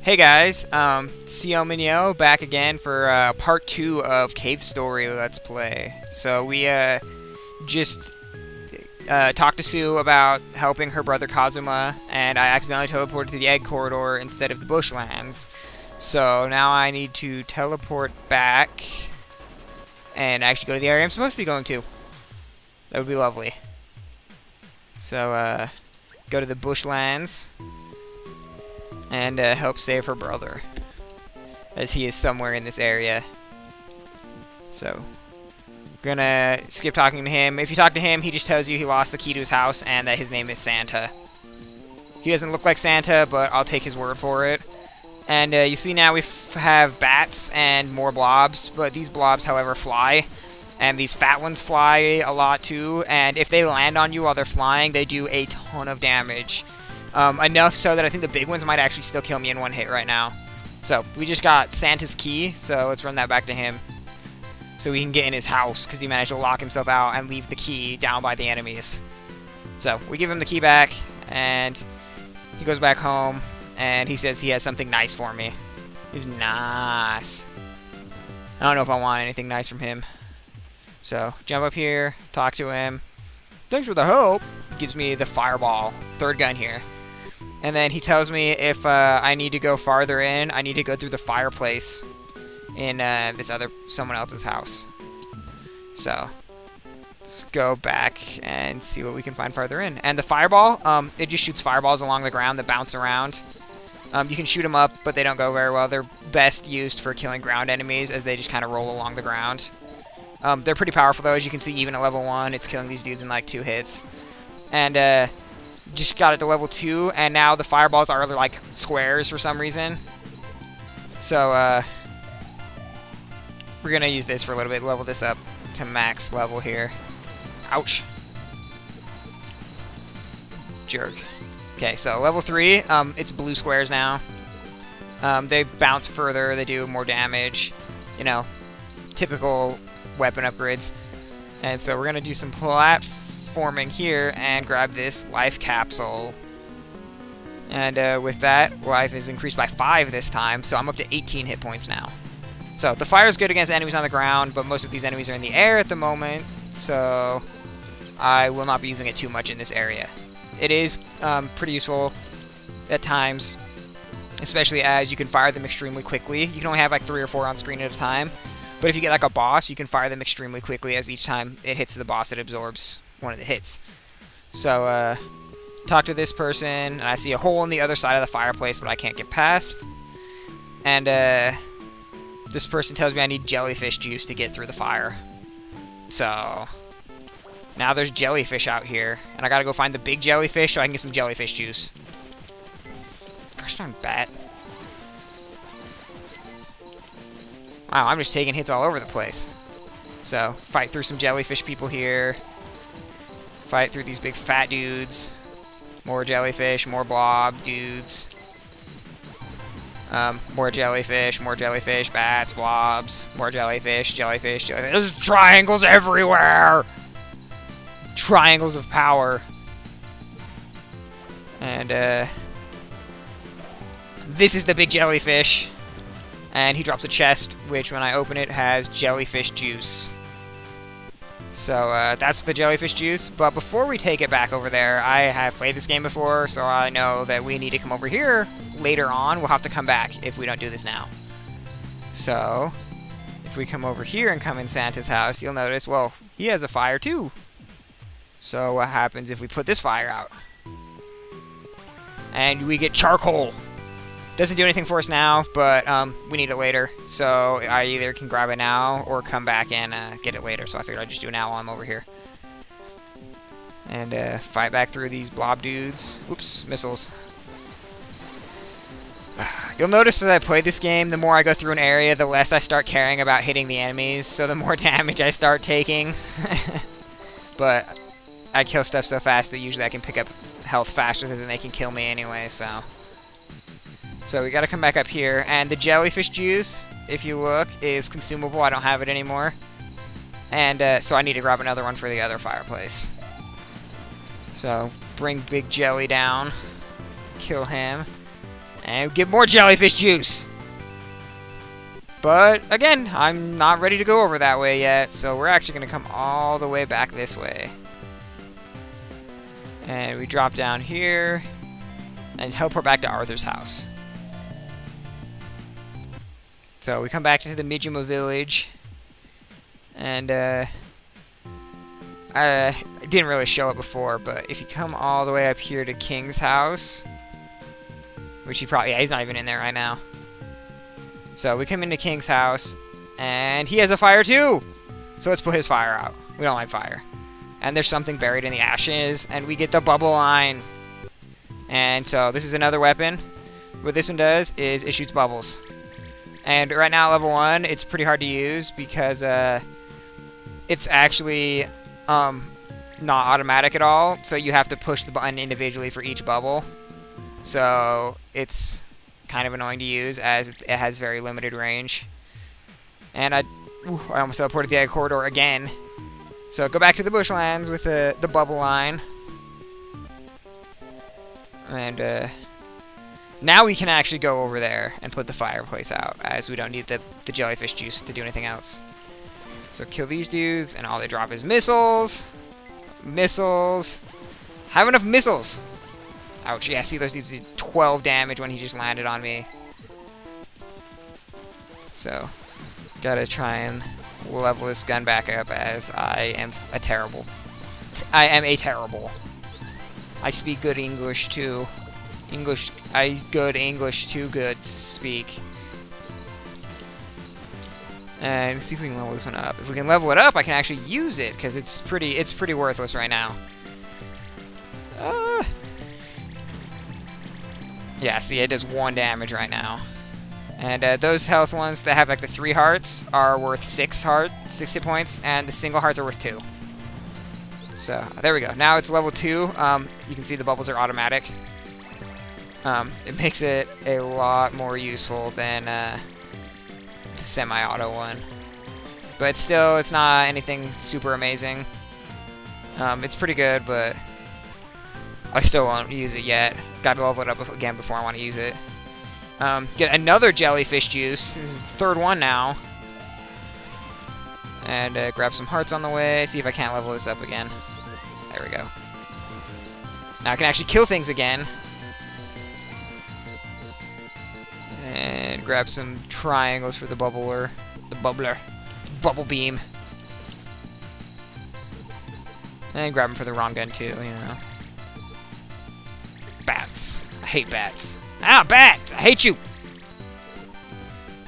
Hey guys, CO Minyo back again for part 2 of Cave Story Let's Play. So we just talked to Sue about helping her brother Kazuma, and I accidentally teleported to the egg corridor instead of the Bushlands. So now I need to teleport back and actually go to the area I'm supposed to be going to. That would be lovely. So go to the Bushlands and help save her brother, as he is somewhere in this area. So, gonna skip talking to him. If you talk to him, he just tells you he lost the key to his house and that his name is Santa. He doesn't look like Santa, but I'll take his word for it. And you see now we have bats and more blobs, but these blobs, however, fly. And these fat ones fly a lot too, and if they land on you while they're flying, they do a ton of damage. Enough so that I think the big ones might actually still kill me in one hit right now. So, we just got Santa's key, so let's run that back to him. So we can get in his house, because he managed to lock himself out and leave the key down by the enemies. So, we give him the key back, and he goes back home, and he says he has something nice for me. He's nice. I don't know if I want anything nice from him. So, jump up here, talk to him. Thanks for the help. Gives me the fireball. Third gun here. And then he tells me if I need to go farther in, I need to go through the fireplace in someone else's house. So, let's go back and see what we can find farther in. And the fireball, it just shoots fireballs along the ground that bounce around. You can shoot them up, but they don't go very well. They're best used for killing ground enemies, as they just kind of roll along the ground. They're pretty powerful, though. As you can see, even at level 1, it's killing these dudes in like 2 hits. And just got it to level 2, and now the fireballs are like squares for some reason. So we're gonna use this for a little bit, level this up to max level here. Ouch. Jerk. Okay, so level 3, it's blue squares now. They bounce further, they do more damage. You know, typical weapon upgrades. And so we're gonna do some platforming here and grab this life capsule. And with that, life is increased by 5 this time, so I'm up to 18 hit points now. So the fire is good against enemies on the ground, but most of these enemies are in the air at the moment, so I will not be using it too much in this area. It is pretty useful at times, especially as you can fire them extremely quickly. You can only have like 3 or 4 on screen at a time. But if you get like a boss, you can fire them extremely quickly, as each time it hits the boss, it absorbs one of the hits. So, talk to this person, and I see a hole on the other side of the fireplace, but I can't get past. And, this person tells me I need jellyfish juice to get through the fire. So, now there's jellyfish out here, and I gotta go find the big jellyfish so I can get some jellyfish juice. Gosh darn bat. Wow, I'm just taking hits all over the place. So, fight through some jellyfish people here. Fight through these big fat dudes. More jellyfish, more blob dudes. More jellyfish, bats, blobs, more jellyfish. There's triangles everywhere! Triangles of power. And, this is the big jellyfish. And he drops a chest, which when I open it has jellyfish juice. So that's the jellyfish juice. But before we take it back over there, I have played this game before, so I know that we need to come over here later on. We'll have to come back if we don't do this now. So if we come over here and come in Santa's house, you'll notice, well, he has a fire too. So what happens if we put this fire out? And we get charcoal. Doesn't do anything for us now, but we need it later. So I either can grab it now or come back and get it later. So I figured I'd just do it now while I'm over here. And fight back through these blob dudes. Oops, missiles. You'll notice as I play this game, the more I go through an area, the less I start caring about hitting the enemies. So the more damage I start taking. But I kill stuff so fast that usually I can pick up health faster than they can kill me anyway, so... So we gotta come back up here, and the jellyfish juice, if you look, is consumable. I don't have it anymore. And so I need to grab another one for the other fireplace. So bring Big Jelly down, kill him, And get more jellyfish juice. But, again, I'm not ready to go over that way yet, so we're actually going to come all the way back this way. And we drop down here and teleport back to Arthur's house. So we come back to the Mijima village. And, I didn't really show it before, but if you come all the way up here to King's house, which he probably, yeah, he's not even in there right now. So we come into King's house, and he has a fire too! So let's put his fire out. We don't like fire. And there's something buried in the ashes, and we get the bubble line. And so this is another weapon. What this one does is it shoots bubbles. And right now, level 1, it's pretty hard to use because it's actually not automatic at all. So you have to push the button individually for each bubble. So it's kind of annoying to use as it has very limited range. And I almost teleported the egg corridor again. So go back to the Bushlands with the bubble line. And now we can actually go over there and put the fireplace out, as we don't need the jellyfish juice to do anything else. So kill these dudes, and all they drop is missiles. Missiles. Have enough missiles. Ouch, yeah, see, those dudes did 12 damage when he just landed on me. So, gotta try and level this gun back up, as I am a terrible. I am a terrible. I speak good English, too. Good English, too good speak. And see if we can level this one up. If we can level it up, I can actually use it, because it's pretty worthless right now. Yeah, see, it does 1 damage right now. And those health ones that have like the 3 hearts are worth 6 hit points, and the single hearts are worth 2. So there we go. Now it's level 2. You can see the bubbles are automatic. It makes it a lot more useful than the semi-auto one. But still, it's not anything super amazing. It's pretty good, but I still won't use it yet. Gotta level it up again before I want to use it. Get another jellyfish juice. This is the 3rd one now. And grab some hearts on the way. See if I can't level this up again. There we go. Now I can actually kill things again. And grab some triangles for the bubbler. The bubbler. Bubble beam. And grab them for the wrong gun too, you know. Bats. I hate bats. Ah, bats! I hate you!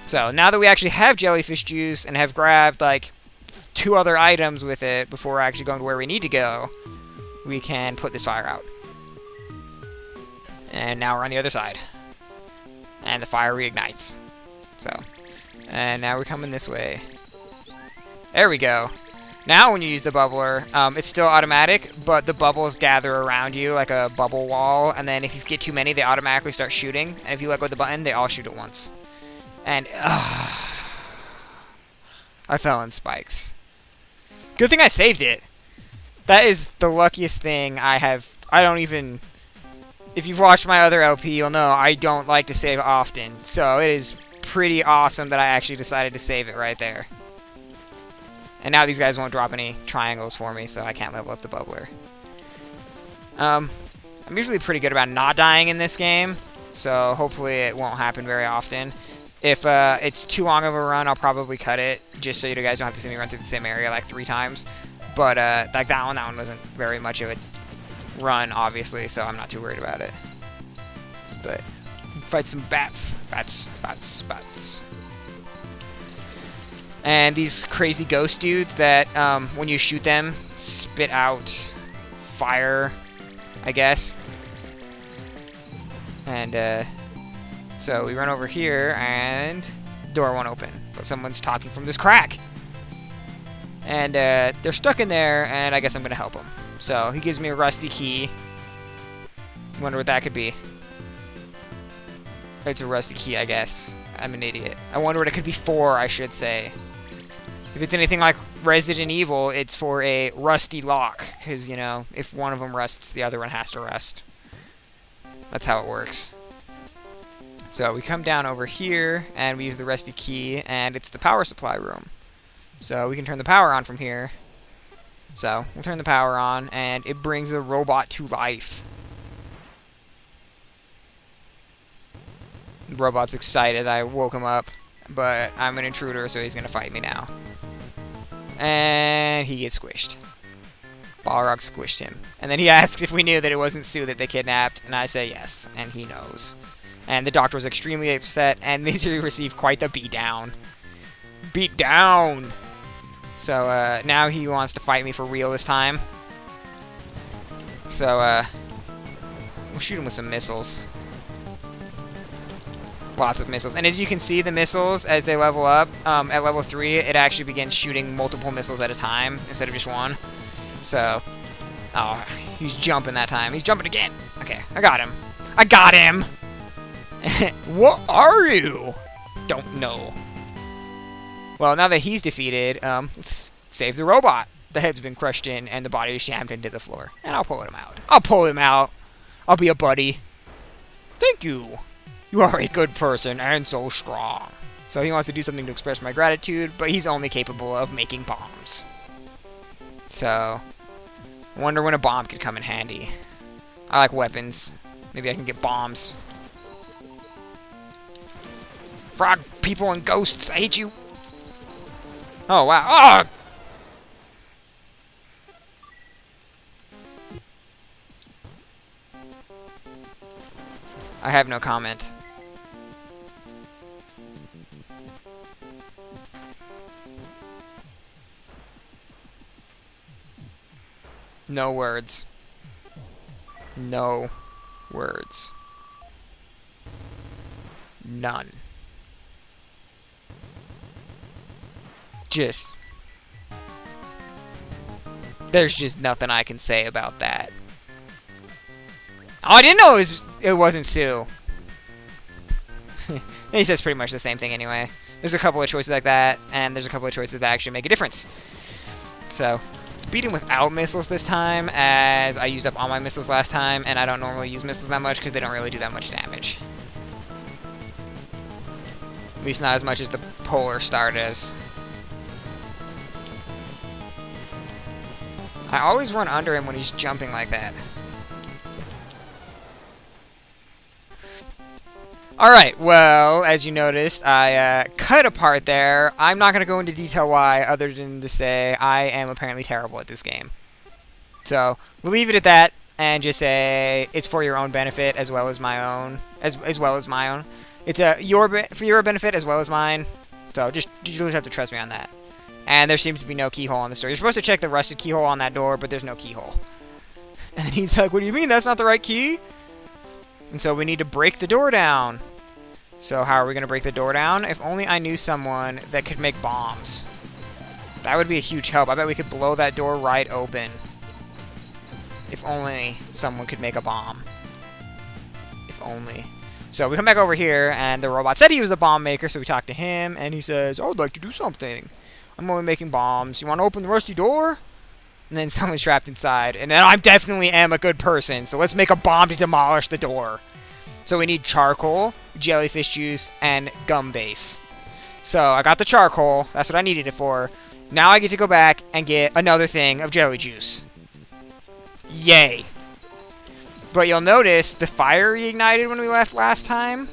So, now that we actually have jellyfish juice and have grabbed, like, 2 other items with it before actually going to where we need to go, we can put this fire out. And now we're on the other side. And the fire reignites. So, and now we're coming this way. There we go. Now when you use the bubbler, it's still automatic, but the bubbles gather around you like a bubble wall, and then if you get too many, they automatically start shooting, and if you let go of the button, they all shoot at once. And, I fell in spikes. Good thing I saved it. That is the luckiest thing I have. I don't even... If you've watched my other LP, you'll know I don't like to save often, so it is pretty awesome that I actually decided to save it right there. And now these guys won't drop any triangles for me, so I can't level up the bubbler. I'm usually pretty good about not dying in this game, so hopefully it won't happen very often. If it's too long of a run, I'll probably cut it, just so you guys don't have to see me run through the same area like 3 times. But like that one wasn't very much of a run, obviously, so I'm not too worried about it. But fight some bats. Bats. And these crazy ghost dudes that, when you shoot them, spit out fire, I guess. And, so we run over here, and door won't open. But someone's talking from this crack. And, they're stuck in there, and I guess I'm going to help them. So, he gives me a rusty key. Wonder what that could be. It's a rusty key, I guess. I'm an idiot. I wonder what it could be for, I should say. If it's anything like Resident Evil, it's for a rusty lock. Because, you know, if one of them rusts, the other one has to rust. That's how it works. So we come down over here, and we use the rusty key, and it's the power supply room. So we can turn the power on from here. So we'll turn the power on, and it brings the robot to life. The robot's excited. I woke him up, but I'm an intruder, so he's going to fight me now. And he gets squished. Balrog squished him. And then he asks if we knew that it wasn't Sue that they kidnapped, and I say yes, and he knows. And the doctor was extremely upset, and Misery received quite the beatdown. Beat down! So, now he wants to fight me for real this time. So, we'll shoot him with some missiles. Lots of missiles. And as you can see, the missiles, as they level up, at level 3, it actually begins shooting multiple missiles at a time, instead of just one. So, oh, he's jumping that time. He's jumping again. Okay, I got him. I got him! What are you? Don't know. Well, now that he's defeated, let's save the robot. The head's been crushed in, and the body is shammed into the floor. And I'll pull him out. I'll pull him out. I'll be a buddy. Thank you. You are a good person, and so strong. So he wants to do something to express my gratitude, but he's only capable of making bombs. So, I wonder when a bomb could come in handy. I like weapons. Maybe I can get bombs. Frog people and ghosts, I hate you. Oh, wow. Oh! I have no comment. No words. No words. None. There's just nothing I can say about that. Oh, I didn't know it wasn't Sue. He says pretty much the same thing anyway. There's a couple of choices like that, and there's a couple of choices that actually make a difference. So, let's beat him without missiles this time, as I used up all my missiles last time, and I don't normally use missiles that much because they don't really do that much damage. At least not as much as the Polar Star does. I always run under him when he's jumping like that. Alright, well, as you noticed, I cut a part there. I'm not going to go into detail why, other than to say I am apparently terrible at this game. So, we'll leave it at that, and just say it's for your own benefit as well as my own. As well as my own. It's for your benefit as well as mine. So, you just have to trust me on that. And there seems to be no keyhole on the door. You're supposed to check the rusted keyhole on that door, but there's no keyhole. And he's like, what do you mean? That's not the right key? And so we need to break the door down. So how are we going to break the door down? If only I knew someone that could make bombs. That would be a huge help. I bet we could blow that door right open. If only someone could make a bomb. If only. So we come back over here, and the robot said he was the bomb maker, so we talked to him, and he says, I would like to do something. I'm only making bombs. You want to open the rusty door? And then someone's trapped inside. And then I definitely am a good person. So let's make a bomb to demolish the door. So we need charcoal, jellyfish juice, and gum base. So I got the charcoal. That's what I needed it for. Now I get to go back and get another thing of jelly juice. Yay. But you'll notice the fire reignited when we left last time.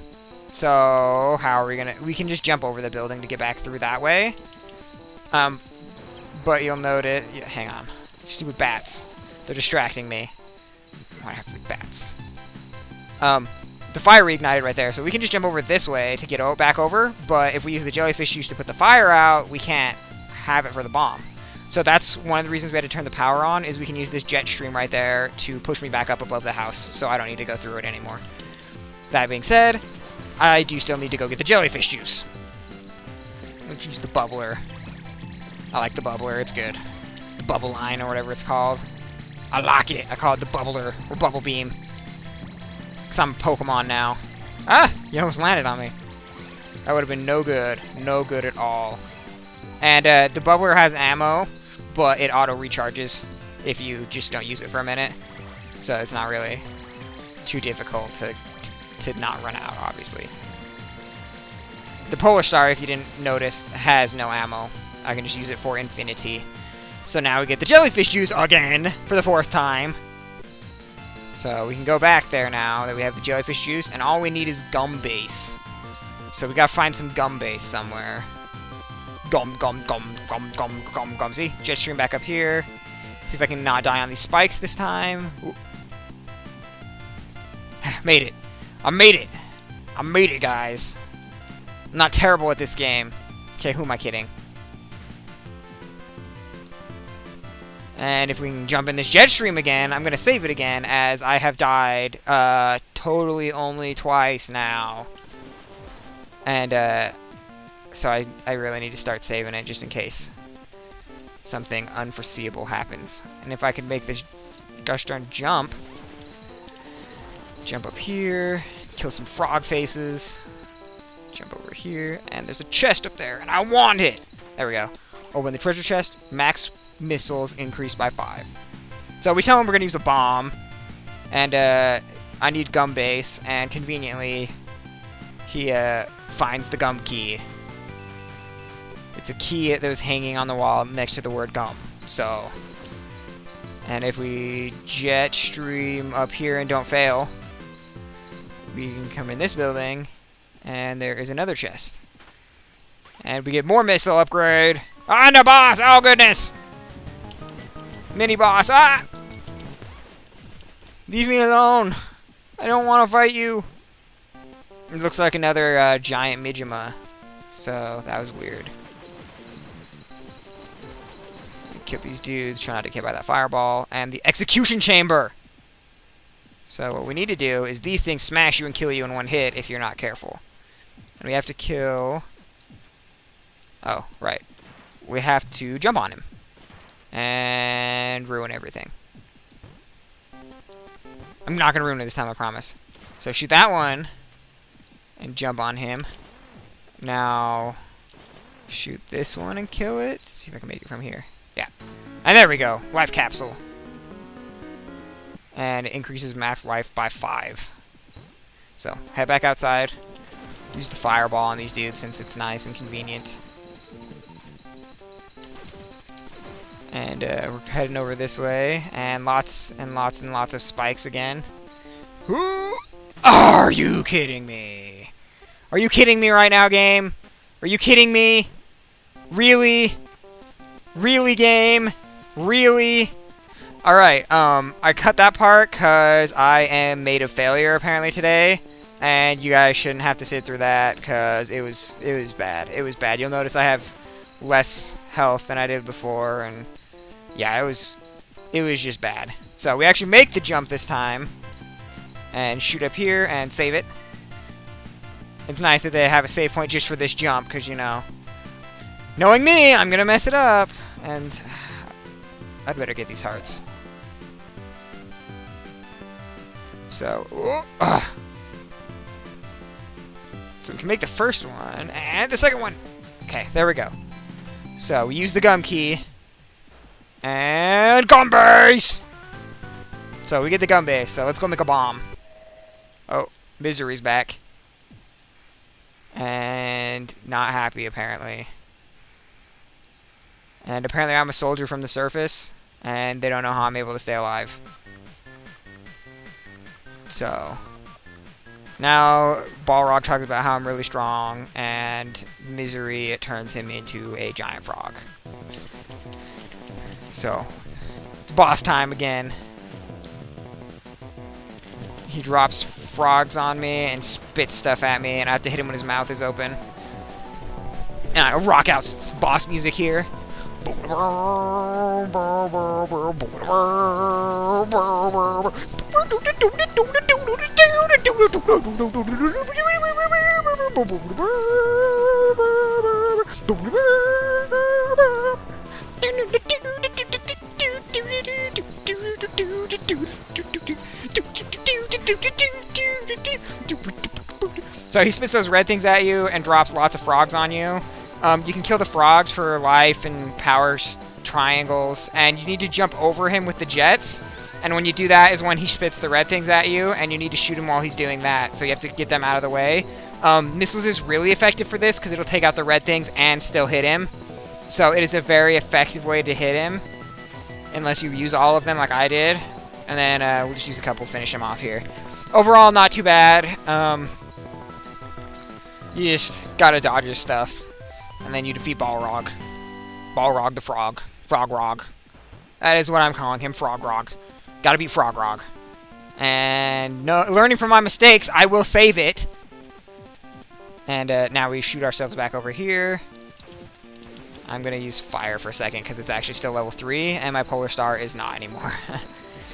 So how are we going to... We can just jump over the building to get back through that way. But you'll notice... Yeah, hang on. Stupid bats. They're distracting me. Why have to be bats? The fire reignited right there, so we can just jump over this way to get back over, but if we use the jellyfish juice to put the fire out, we can't have it for the bomb. So that's one of the reasons we had to turn the power on, is we can use this jet stream right there to push me back up above the house, so I don't need to go through it anymore. That being said, I do still need to go get the jellyfish juice. Let's use the bubbler. I like the bubbler, it's good. The bubble line, or whatever it's called. I like it. I call it the bubbler, or bubble beam. Because I'm a Pokemon now. Ah! You almost landed on me. That would have been no good. No good at all. And the bubbler has ammo, but it auto-recharges if you just don't use it for a minute. So it's not really too difficult to not run out, obviously. The Polar Star, if you didn't notice, has no ammo. I can just use it for infinity. So now we get the jellyfish juice again for the 4th time. So we can go back there now that we have the jellyfish juice, and all we need is gum base. So we gotta find some gum base somewhere. Gum. See? Jet stream back up here. See if I can not die on these spikes this time. Made it. I made it. I made it, guys. I'm not terrible at this game. Okay, who am I kidding? And if we can jump in this jet stream again, I'm going to save it again, as I have died totally only twice now. And so I really need to start saving it just in case something unforeseeable happens. And if I can make this gosh darn jump up here, kill some frog faces, jump over here, and there's a chest up there, and I want it! There we go. Open the treasure chest, max missiles increased by 5. So we tell him we're going to use a bomb, and I need gum base, and conveniently he finds the gum key. It's a key that was hanging on the wall next to the word gum. So, and if we jet stream up here and don't fail, we can come in this building, and there is another chest. And we get more missile upgrade. Ah, no boss! Oh, goodness! Mini boss! Ah! Leave me alone! I don't want to fight you! It looks like another giant Mijima. So, that was weird. Kill these dudes, try not to get hit by that fireball. And the execution chamber! So what we need to do is these things smash you and kill you in one hit if you're not careful. And we have to kill... Oh, right. We have to jump on him. And ruin everything. I'm not going to ruin it this time, I promise. So shoot that one. And jump on him. Now... shoot this one and kill it. Let's see if I can make it from here. Yeah. And there we go. Life capsule. And it increases max life by 5. So, head back outside. Use the fireball on these dudes since it's nice and convenient. And we're heading over this way. And lots and lots and lots of spikes again. Who? Are you kidding me? Are you kidding me right now, game? Are you kidding me? Really? Really, game? Really? Alright, I cut that part because I am made of failure apparently today. And you guys shouldn't have to sit through that because it was bad. It was bad. You'll notice I have less health than I did before, and yeah, it was just bad. So we actually make the jump this time and shoot up here and save it. It's nice that they have a save point just for this jump because, you know, knowing me, I'm gonna mess it up, and I'd better get these hearts. So, so we can make the first one, and the second one! Okay, there we go. So, we use the gum key, and gum base! So, we get the gum base, so let's go make a bomb. Oh, Misery's back. And not happy, apparently. And apparently I'm a soldier from the surface, and they don't know how I'm able to stay alive. So, now Balrog talks about how I'm really strong, and Misery, it turns him into a giant frog. So, it's boss time again. He drops frogs on me and spits stuff at me, and I have to hit him when his mouth is open. And I rock out boss music here. So he spits those red things at you and drops lots of frogs on you. You can kill the frogs for life and power triangles, and you need to jump over him with the jets. And when you do that is when he spits the red things at you, and you need to shoot him while he's doing that. So you have to get them out of the way. Missiles is really effective for this because it'll take out the red things and still hit him. So it is a very effective way to hit him. Unless you use all of them like I did. And then we'll just use a couple to finish him off here. Overall, not too bad. You just gotta dodge his stuff. And then you defeat Balrog. Balrog the Frog. Frogrog. That is what I'm calling him, Frogrog. Gotta beat Frogrog. And no, learning from my mistakes, I will save it. And now we shoot ourselves back over here. I'm gonna use fire for a second because it's actually still level 3, and my Polar Star is not anymore.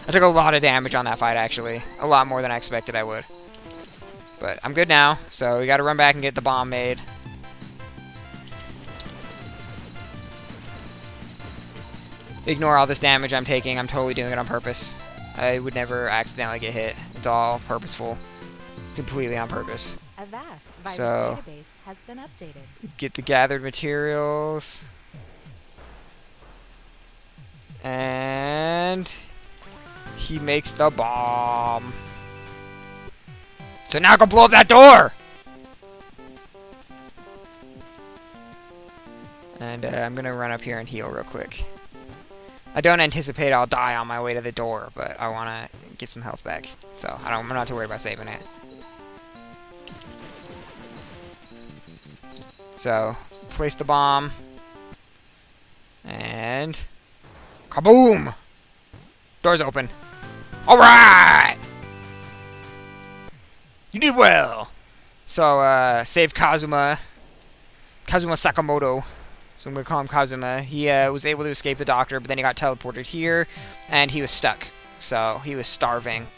I took a lot of damage on that fight, actually. A lot more than I expected I would. But I'm good now, so we gotta run back and get the bomb made. Ignore all this damage I'm taking. I'm totally doing it on purpose. I would never accidentally get hit. It's all purposeful. Completely on purpose. A vast virus So, database has been updated. Get the gathered materials. And he makes the bomb. So now go blow up that door! And I'm gonna run up here and heal real quick. I don't anticipate I'll die on my way to the door, but I wanna get some health back. So I'm not too worried about saving it. So, place the bomb. And kaboom! Door's open. Alright! You did well! So, save Kazuma. Kazuma Sakamoto. So I'm going to call him Kazuma. He was able to escape the doctor, but then he got teleported here, and he was stuck. So, he was starving.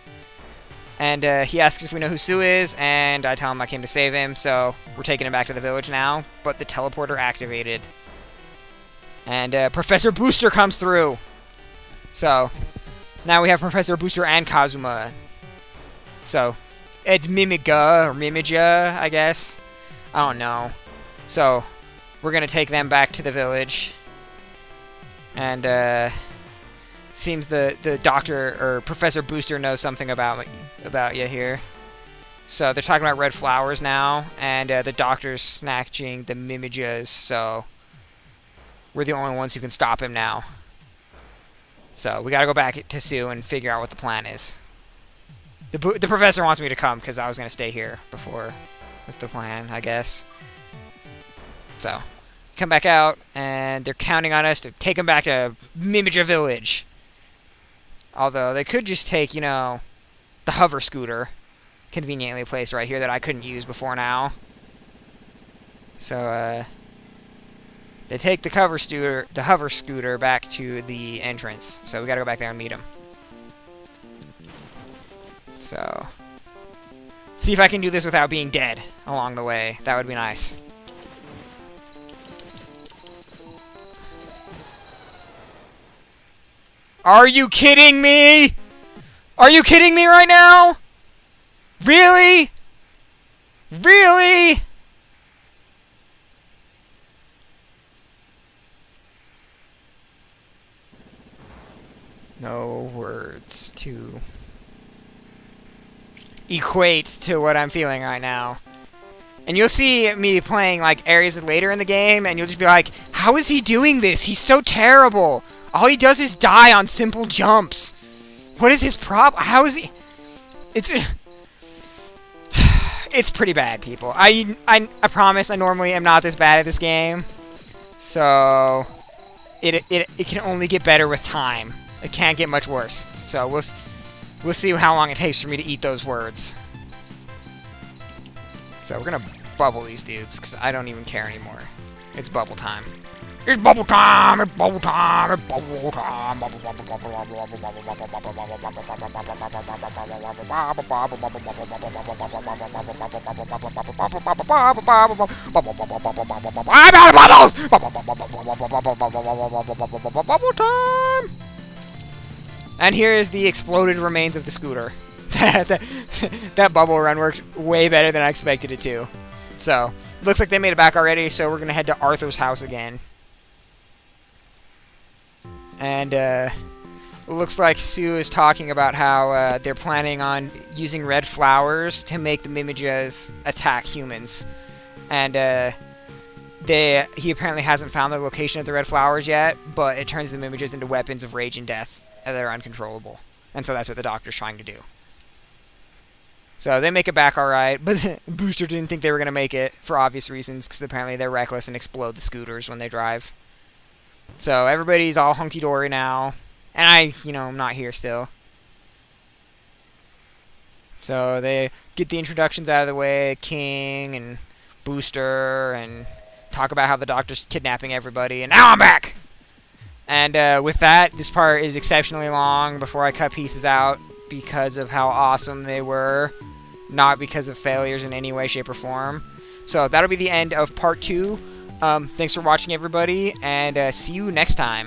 And he asks if we know who Sue is, and I tell him I came to save him, so we're taking him back to the village now. But the teleporter activated. And Professor Booster comes through. So, now we have Professor Booster and Kazuma. So, it's Mimiga, or Mimija, I guess. I don't know. So, we're going to take them back to the village. And, seems the doctor, or Professor Booster knows something about you here. So, they're talking about red flowers now, and the doctor's snatching the Mimijas, so we're the only ones who can stop him now. So, we gotta go back to Sue and figure out what the plan is. The professor wants me to come, because I was gonna stay here before was the plan, I guess. So, come back out, and they're counting on us to take him back to Mimija Village. Although, they could just take, you know, the hover scooter, conveniently placed right here that I couldn't use before now. So, they take the hover scooter back to the entrance. So we gotta go back there and meet him. So, see if I can do this without being dead along the way. That would be nice. Are you kidding me? Are you kidding me right now? Really? Really? No words to equate to what I'm feeling right now. And you'll see me playing like areas later in the game, and you'll just be like, how is he doing this? He's so terrible. All he does is die on simple jumps. What is his problem? How is he... It's pretty bad, people. I promise I normally am not this bad at this game. So... It can only get better with time. It can't get much worse. So we'll see how long it takes for me to eat those words. So we're gonna bubble these dudes, because I don't even care anymore. It's bubble time. It's bubble time! It's bubble time! It's bubble time! I'm out of bubbles! Bubble time! And here is the exploded remains of the scooter. That bubble run worked way better than I expected it to. So, looks like they made it back already, so we're gonna head to Arthur's house again. And, looks like Sue is talking about how they're planning on using red flowers to make the Mimigas attack humans. And he apparently hasn't found the location of the red flowers yet, but it turns the Mimigas into weapons of rage and death, and they're uncontrollable. And so that's what the Doctor's trying to do. So they make it back alright, but Booster didn't think they were going to make it, for obvious reasons, because apparently they're reckless and explode the scooters when they drive. So everybody's all hunky-dory now, and I'm not here still. So they get the introductions out of the way, King and Booster, and talk about how the Doctor's kidnapping everybody, and now I'm back! And with that, this part is exceptionally long before I cut pieces out because of how awesome they were, not because of failures in any way, shape, or form. So that'll be the end of part 2. Thanks for watching, everybody, and see you next time.